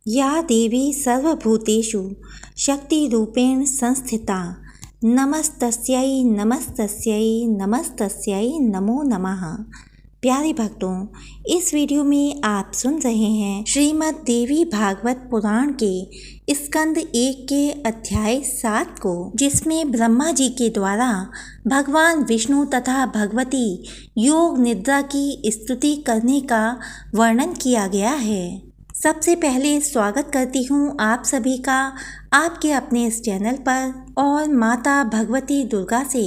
या देवी सर्वभूतेषु शक्तिरूपेण संस्थिता नमस्तस्यै नमस्तस्यै नमस्तस्यै नमो नमः। प्यारे भक्तों, इस वीडियो में आप सुन रहे हैं श्रीमद् देवी भागवत पुराण के स्कंद 1 के अध्याय 7 को, जिसमें ब्रह्मा जी के द्वारा भगवान विष्णु तथा भगवती योग निद्रा की स्तुति करने का वर्णन किया गया है। सबसे पहले स्वागत करती हूँ आप सभी का आपके अपने इस चैनल पर, और माता भगवती दुर्गा से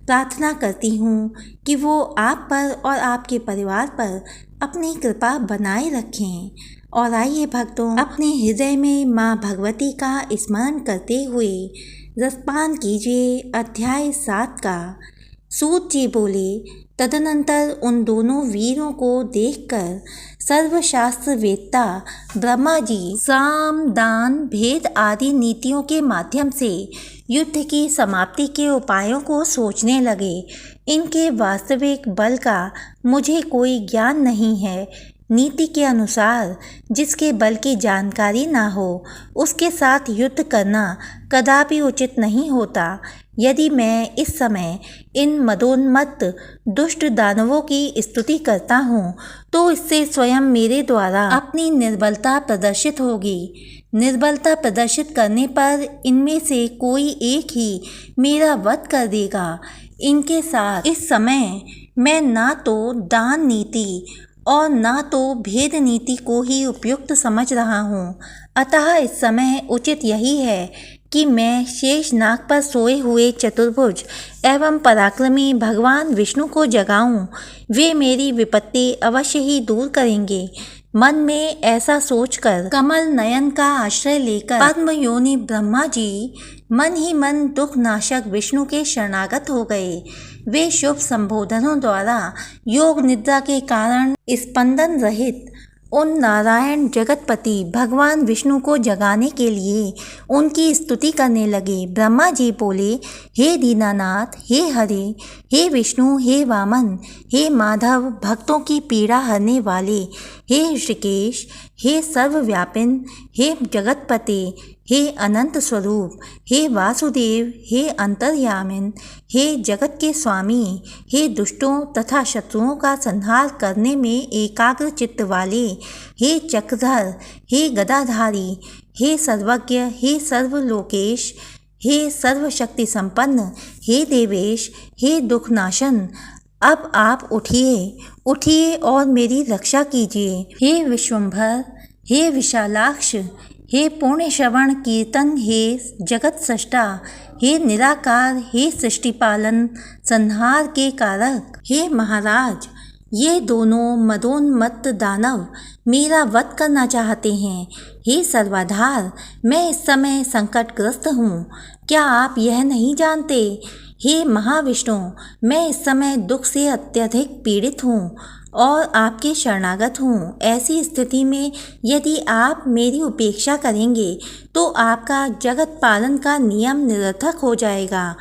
प्रार्थना करती हूँ कि वो आप पर और आपके परिवार पर अपनी कृपा बनाए रखें। और आइए भक्तों, अपने हृदय में माँ भगवती का स्मरण करते हुए रसपान कीजिए अध्याय 7 का। सूत जी बोले, तदनंतर उन दोनों वीरों को देखकर सर्वशास्त्र वेत्ता ब्रह्मा जी साम दान भेद आदि नीतियों के माध्यम से युद्ध की समाप्ति के उपायों को सोचने लगे। इनके वास्तविक बल का मुझे कोई ज्ञान नहीं है। नीति के अनुसार जिसके बल की जानकारी ना हो उसके साथ युद्ध करना कदापि उचित नहीं होता। यदि मैं इस समय इन मदोन्मत्त दुष्ट दानवों की स्तुति करता हूँ तो इससे स्वयं मेरे द्वारा अपनी निर्बलता प्रदर्शित होगी। निर्बलता प्रदर्शित करने पर इनमें से कोई एक ही मेरा वध कर देगा। इनके साथ इस समय मैं ना तो दान नीति और ना तो भेद नीति को ही उपयुक्त समझ रहा हूँ। अतः इस समय उचित यही है कि मैं शेष नाग पर सोए हुए चतुर्भुज एवं पराक्रमी भगवान विष्णु को जगाऊं। वे मेरी विपत्ति अवश्य ही दूर करेंगे। मन में ऐसा सोचकर कमल नयन का आश्रय लेकर पद्म योनि ब्रह्मा जी मन ही मन दुख नाशक विष्णु के शरणागत हो गए। वे शुभ संबोधनों द्वारा योग निद्रा के कारण स्पंदन रहित उन नारायण जगतपति भगवान विष्णु को जगाने के लिए उनकी स्तुति करने लगे। ब्रह्मा जी बोले, हे दीनानाथ, हे हरे, हे विष्णु, हे वामन, हे माधव, भक्तों की पीड़ा हरने वाले, हे ऋषिकेश, हे सर्वव्यापिन, हे जगतपते, हे अनंत स्वरूप, हे वासुदेव, हे अंतर्यामिन, हे जगत के स्वामी, हे दुष्टों तथा शत्रुओं का संहार करने में एकाग्र चित्त वाले, हे चक्रधर, हे गदाधारी, हे सर्वज्ञ, हे सर्वलोकेश, हे सर्वशक्ति संपन्न, हे देवेश, हे दुखनाशन, अब आप उठिए और मेरी रक्षा कीजिए। हे विश्वंभर, हे विशालाक्ष, हे पुण्य श्रवण कीर्तन, हे जगत सृष्टा, हे निराकार, हे सृष्टिपालन संहार के कारक, हे महाराज, ये दोनों मदोन्मत्त दानव मेरा वध करना चाहते हैं। हे सर्वाधार, मैं इस समय संकटग्रस्त हूँ। क्या आप यह नहीं जानते? हे महाविष्णु, मैं इस समय दुख से अत्यधिक पीड़ित हूँ और आपके शरणागत हूँ। ऐसी स्थिति में यदि आप मेरी उपेक्षा करेंगे तो आपका जगत पालन का नियम निरर्थक हो जाएगा।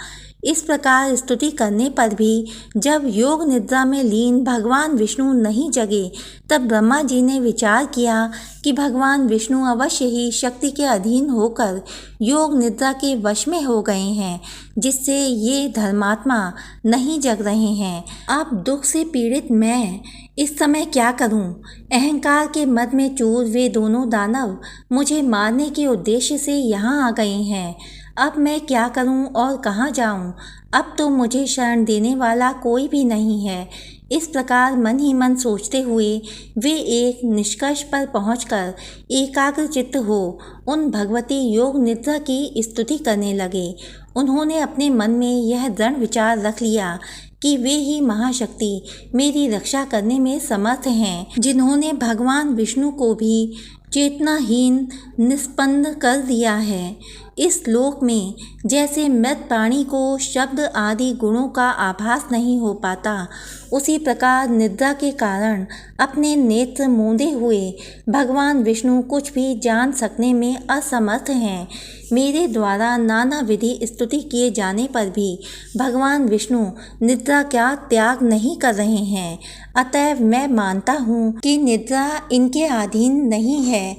इस प्रकार स्तुति करने पर भी जब योग निद्रा में लीन भगवान विष्णु नहीं जगे, तब ब्रह्मा जी ने विचार किया कि भगवान विष्णु अवश्य ही शक्ति के अधीन होकर योग निद्रा के वश में हो गए हैं, जिससे ये धर्मात्मा नहीं जग रहे हैं। अब दुख से पीड़ित मैं इस समय क्या करूं? अहंकार के मद में चूर वे दोनों दानव मुझे मारने के उद्देश्य से यहाँ आ गए हैं। अब मैं क्या करूं और कहाँ जाऊं? अब तो मुझे शरण देने वाला कोई भी नहीं है। इस प्रकार मन ही मन सोचते हुए वे एक निष्कर्ष पर पहुंचकर एकाग्र चित्त हो उन भगवती योग निद्रा की स्तुति करने लगे। उन्होंने अपने मन में यह दृढ़ विचार रख लिया कि वे ही महाशक्ति मेरी रक्षा करने में समर्थ हैं, जिन्होंने भगवान विष्णु को भी चेतनाहीन निस्पंद कर दिया है। इस लोक में जैसे मृत प्राणी को शब्द आदि गुणों का आभास नहीं हो पाता, उसी प्रकार निद्रा के कारण अपने नेत्र मूंदे हुए भगवान विष्णु कुछ भी जान सकने में असमर्थ हैं। मेरे द्वारा नाना विधि स्तुति किए जाने पर भी भगवान विष्णु निद्रा का त्याग नहीं कर रहे हैं। अतएव मैं मानता हूँ कि निद्रा इनके अधीन नहीं है।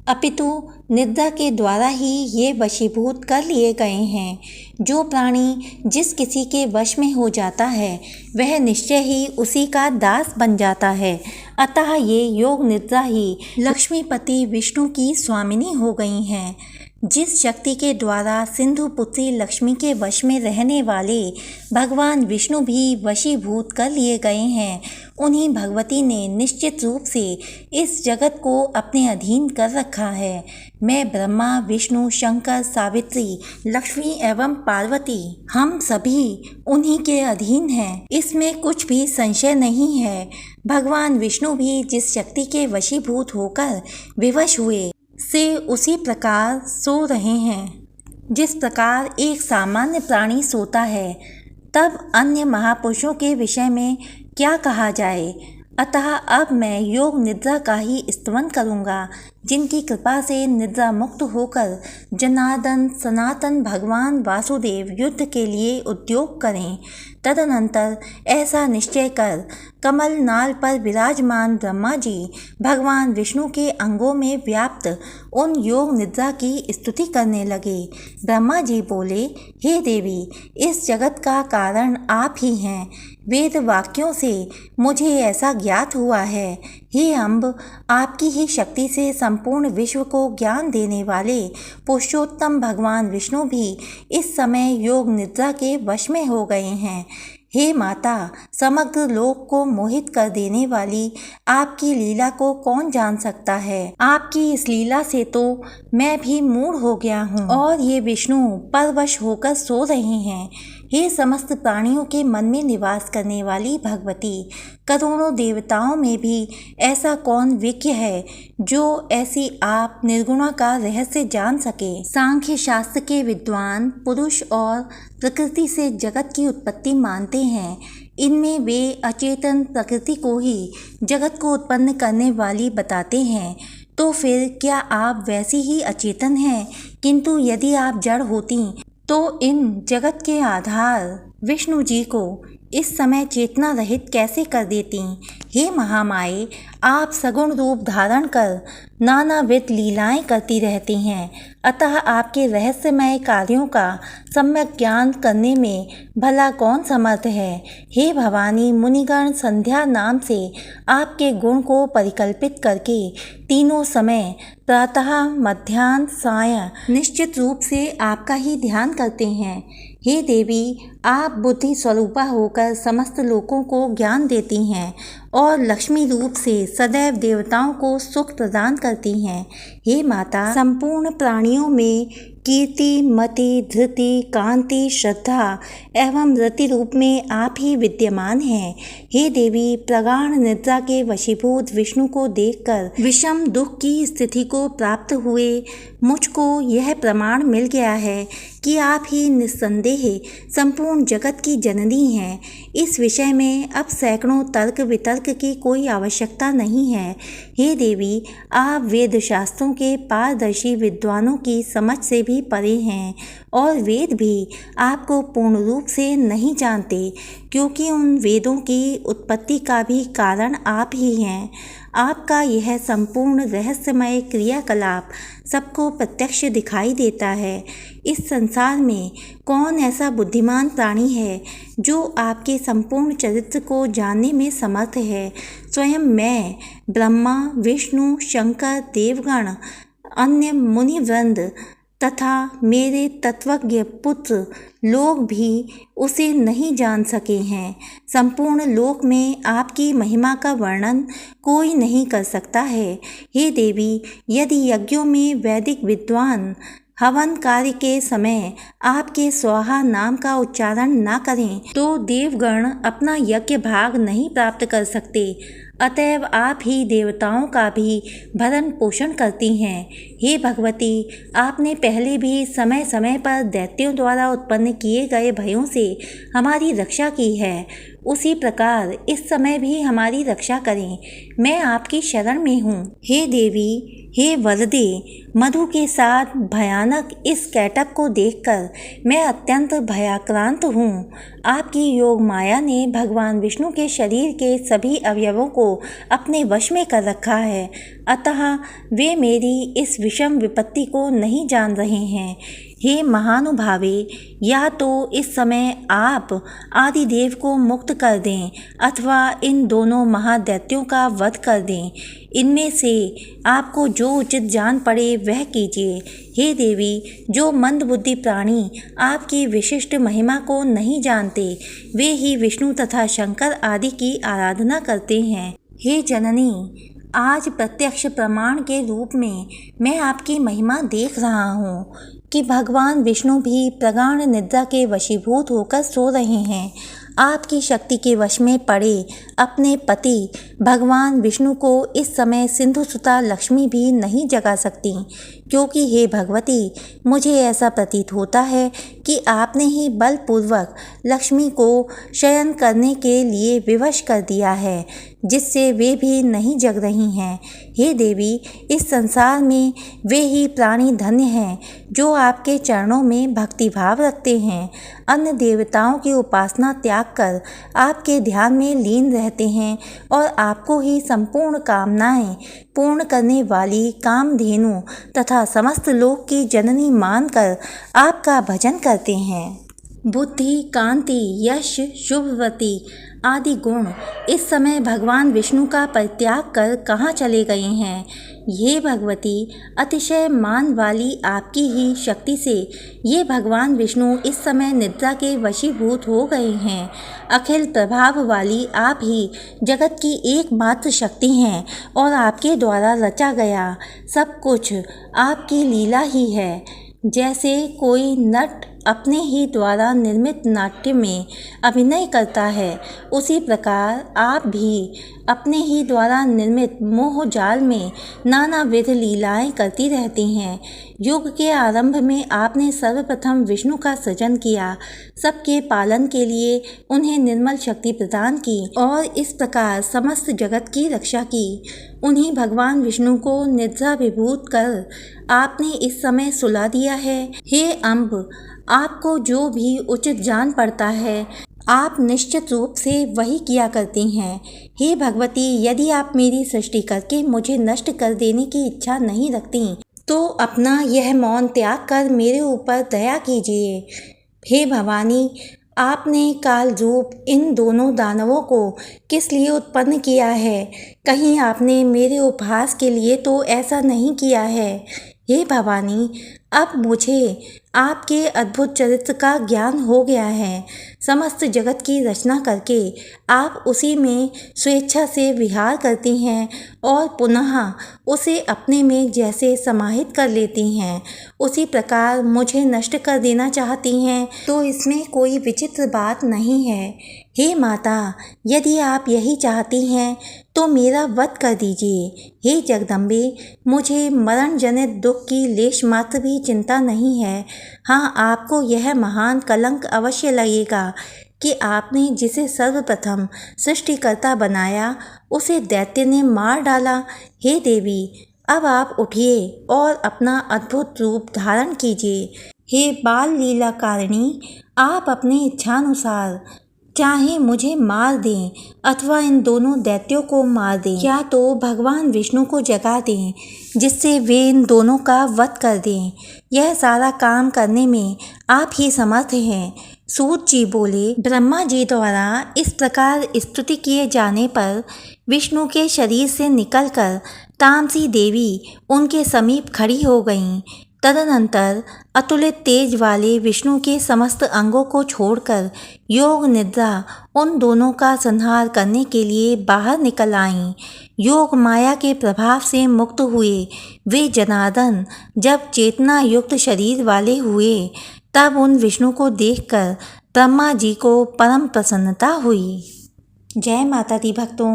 अपितु निद्रा के द्वारा ही ये वशीभूत कर लिए गए हैं। जो प्राणी जिस किसी के वश में हो जाता है वह निश्चय ही उसी का दास बन जाता है। अतः ये योग निद्रा ही लक्ष्मीपति विष्णु की स्वामिनी हो गई हैं। जिस शक्ति के द्वारा सिंधु पुत्री लक्ष्मी के वश में रहने वाले भगवान विष्णु भी वशीभूत कर लिए गए हैं, उन्हीं भगवती ने निश्चित रूप से इस जगत को अपने अधीन कर रखा है। मैं ब्रह्मा, विष्णु, शंकर, सावित्री, लक्ष्मी एवं पार्वती, हम सभी उन्हीं के अधीन हैं, इसमें कुछ भी संशय नहीं है। भगवान विष्णु भी जिस शक्ति के वशीभूत होकर विवश हुए से उसी प्रकार सो रहे हैं। जिस प्रकार एक सामान्य प्राणी सोता है, तब अन्य महापुरुषों के विषय में क्या कहा जाए। अतः अब मैं योग निद्रा का ही स्तवन करूँगा, जिनकी कृपा से निद्रा मुक्त होकर जनार्दन सनातन भगवान वासुदेव युद्ध के लिए उद्योग करें। तदनंतर ऐसा निश्चय कर कमल नाल पर विराजमान ब्रह्मा जी भगवान विष्णु के अंगों में व्याप्त उन योग निद्रा की स्तुति करने लगे। ब्रह्मा जी बोले, हे देवी, इस जगत का कारण आप ही हैं। वेद वाक्यों से मुझे ऐसा ज्ञात हुआ है। हे अम्ब, आपकी ही शक्ति से संपूर्ण विश्व को ज्ञान देने वाले पुरुषोत्तम भगवान विष्णु भी इस समय योग निद्रा के वश में हो गए हैं। हे माता, समग्र लोक को मोहित कर देने वाली आपकी लीला को कौन जान सकता है। आपकी इस लीला से तो मैं भी मूढ़ हो गया हूँ और ये विष्णु परवश होकर सो रहे हैं। हे समस्त प्राणियों के मन में निवास करने वाली भगवती, करोड़ों देवताओं में भी ऐसा कौन विज्ञ है जो ऐसी आप निर्गुणा का रहस्य जान सके। सांख्य शास्त्र के विद्वान पुरुष और प्रकृति से जगत की उत्पत्ति मानते हैं। इनमें वे अचेतन प्रकृति को ही जगत को उत्पन्न करने वाली बताते हैं। तो फिर क्या आप वैसी ही अचेतन हैं? किंतु यदि आप जड़ होती तो इन जगत के आधार विष्णु जी को इस समय चेतना रहित कैसे कर देती। हे महामाये, आप सगुण रूप धारण कर नानाविध लीलाएं करती रहती हैं, अतः आपके रहस्यमय कार्यों का सम्यक ज्ञान करने में भला कौन समर्थ है। हे भवानी, मुनिगण संध्या नाम से आपके गुण को परिकल्पित करके तीनों समय प्रातः, मध्याह्न, सायं निश्चित रूप से आपका ही ध्यान करते हैं। हे देवी, आप बुद्धि स्वरूपा होकर समस्त लोकों को ज्ञान देती हैं और लक्ष्मी रूप से सदैव देवताओं को सुख प्रदान करती हैं। हे माता, संपूर्ण प्राणियों में कीर्ति, मति, धृति, कांति, श्रद्धा एवं रति रूप में आप ही विद्यमान हैं। हे देवी, प्रगाढ़ निद्रा के वशीभूत विष्णु को देखकर विषम दुख की स्थिति को प्राप्त हुए मुझको यह प्रमाण मिल गया है कि आप ही निस्संदेह संपूर्ण जगत की जननी हैं। इस विषय में अब सैकड़ों तर्क वितर्क की कोई आवश्यकता नहीं है। हे देवी, आप वेद शास्त्रों के पारदर्शी विद्वानों की समझ से भी परे हैं और वेद भी आपको पूर्ण रूप से नहीं जानते, क्योंकि उन वेदों की उत्पत्ति का भी कारण आप ही हैं। आपका यह संपूर्ण रहस्यमय क्रियाकलाप सबको प्रत्यक्ष दिखाई देता है। इस संसार में कौन ऐसा बुद्धिमान प्राणी है जो आपके संपूर्ण चरित्र को जानने में समर्थ है। स्वयं मैं, ब्रह्मा, विष्णु, शंकर, देवगण, अन्य मुनिवृंद तथा मेरे तत्वज्ञ पुत्र लोग भी उसे नहीं जान सके हैं। संपूर्ण लोक में आपकी महिमा का वर्णन कोई नहीं कर सकता है। हे देवी, यदि यज्ञों में वैदिक विद्वान हवन कार्य के समय आपके स्वाहा नाम का उच्चारण न करें तो देवगण अपना यज्ञ भाग नहीं प्राप्त कर सकते। अतएव आप ही देवताओं का भी भरण पोषण करती हैं। हे भगवती, आपने पहले भी समय समय पर दैत्यों द्वारा उत्पन्न किए गए भयों से हमारी रक्षा की है, उसी प्रकार इस समय भी हमारी रक्षा करें। मैं आपकी शरण में हूँ। हे देवी, हे वरदे, मधु के साथ भयानक इस कैटअप को देखकर मैं अत्यंत भयाक्रांत हूँ। आपकी योग माया ने भगवान विष्णु के शरीर के सभी अवयवों को अपने वश में कर रखा है। अतः वे मेरी इस विषम विपत्ति को नहीं जान रहे हैं। हे महानुभावे, या तो इस समय आप आदिदेव को मुक्त कर दें अथवा इन दोनों महादैत्यों का वध कर दें। इनमें से आपको जो उचित जान पड़े वह कीजिए। हे देवी, जो मंदबुद्धि प्राणी आपकी विशिष्ट महिमा को नहीं जानते, वे ही विष्णु तथा शंकर आदि की आराधना करते हैं। हे जननी, आज प्रत्यक्ष प्रमाण के रूप में मैं आपकी महिमा देख रहा हूँ कि भगवान विष्णु भी प्रगाढ़ निद्रा के वशीभूत होकर सो रहे हैं। आपकी शक्ति के वश में पड़े अपने पति भगवान विष्णु को इस समय सिंधुसुता लक्ष्मी भी नहीं जगा सकती, क्योंकि हे भगवती, मुझे ऐसा प्रतीत होता है कि आपने ही बलपूर्वक लक्ष्मी को शयन करने के लिए विवश कर दिया है, जिससे वे भी नहीं जग रही हैं। हे देवी, इस संसार में वे ही प्राणी धन्य हैं जो आपके चरणों में भक्तिभाव रखते हैं, अन्य देवताओं की उपासना त्याग कर आपके ध्यान में लीन रहते हैं और आपको ही संपूर्ण कामनाएं पूर्ण करने वाली कामधेनु तथा समस्त लोक की जननी मानकर आपका भजन करते हैं। बुद्धि, कांति, यश, शुभवती आदि गुण इस समय भगवान विष्णु का परित्याग कर कहाँ चले गए हैं। ये भगवती, अतिशय मान वाली आपकी ही शक्ति से ये भगवान विष्णु इस समय निद्रा के वशीभूत हो गए हैं। अखिल प्रभाव वाली आप ही जगत की एकमात्र शक्ति हैं और आपके द्वारा रचा गया सब कुछ आपकी लीला ही है। जैसे कोई नट अपने ही द्वारा निर्मित नाट्य में अभिनय करता है, उसी प्रकार आप भी अपने ही द्वारा निर्मित मोह जाल में नानाविध लीलाएं करती रहती हैं। युग के आरंभ में आपने सर्वप्रथम विष्णु का सृजन किया, सबके पालन के लिए उन्हें निर्मल शक्ति प्रदान की और इस प्रकार समस्त जगत की रक्षा की। उन्हीं भगवान विष्णु को निद्रा विभूत कर आपने इस समय सुला दिया है। हे अम्ब, आपको जो भी उचित जान पड़ता है आप निश्चित रूप से वही किया करती हैं। हे भगवती, यदि आप मेरी सृष्टि करके मुझे नष्ट कर देने की इच्छा नहीं रखती तो अपना यह मौन त्याग कर मेरे ऊपर दया कीजिए। हे भवानी, आपने काल रूप इन दोनों दानवों को किस लिए उत्पन्न किया है? कहीं आपने मेरे उपहास के लिए तो ऐसा नहीं किया है। हे भवानी, अब मुझे आपके अद्भुत चरित्र का ज्ञान हो गया है। समस्त जगत की रचना करके आप उसी में स्वेच्छा से विहार करती हैं और पुनः उसे अपने में जैसे समाहित कर लेती हैं, उसी प्रकार मुझे नष्ट कर देना चाहती हैं, तो इसमें कोई विचित्र बात नहीं है। हे माता, यदि आप यही चाहती हैं तो मेरा वध कर दीजिए। हे जगदम्बे, मुझे मरण जनित दुख की लेश मात्र भी चिंता नहीं है। हाँ, आपको यह महान कलंक अवश्य लगेगा कि आपने जिसे सर्वप्रथम सृष्टिकर्ता बनाया उसे दैत्य ने मार डाला। हे देवी, अब आप उठिए और अपना अद्भुत रूप धारण कीजिए। हे बाल लीला कारिणी, आप अपनी इच्छानुसार चाहे मुझे मार दें अथवा इन दोनों दैत्यों को मार दें, या तो भगवान विष्णु को जगा दें जिससे वे इन दोनों का वध कर दें। यह सारा काम करने में आप ही समर्थ हैं। सूत जी बोले, ब्रह्मा जी द्वारा इस प्रकार स्तुति किए जाने पर विष्णु के शरीर से निकलकर तामसी देवी उनके समीप खड़ी हो गईं। तदनंतर अतुलित तेज वाले विष्णु के समस्त अंगों को छोड़कर योग निद्रा उन दोनों का संहार करने के लिए बाहर निकल आईं। योग माया के प्रभाव से मुक्त हुए वे जनार्दन जब चेतना युक्त शरीर वाले हुए तब उन विष्णु को देखकर ब्रह्मा जी को परम प्रसन्नता हुई। जय माता दी भक्तों,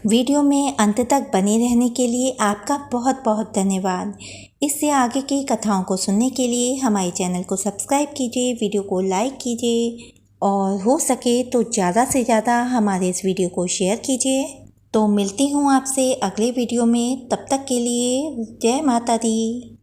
वीडियो में अंत तक बने रहने के लिए आपका बहुत बहुत धन्यवाद। इससे आगे की कथाओं को सुनने के लिए हमारे चैनल को सब्सक्राइब कीजिए, वीडियो को लाइक कीजिए और हो सके तो ज़्यादा से ज़्यादा हमारे इस वीडियो को शेयर कीजिए। तो मिलती हूँ आपसे अगले वीडियो में, तब तक के लिए जय माता दी।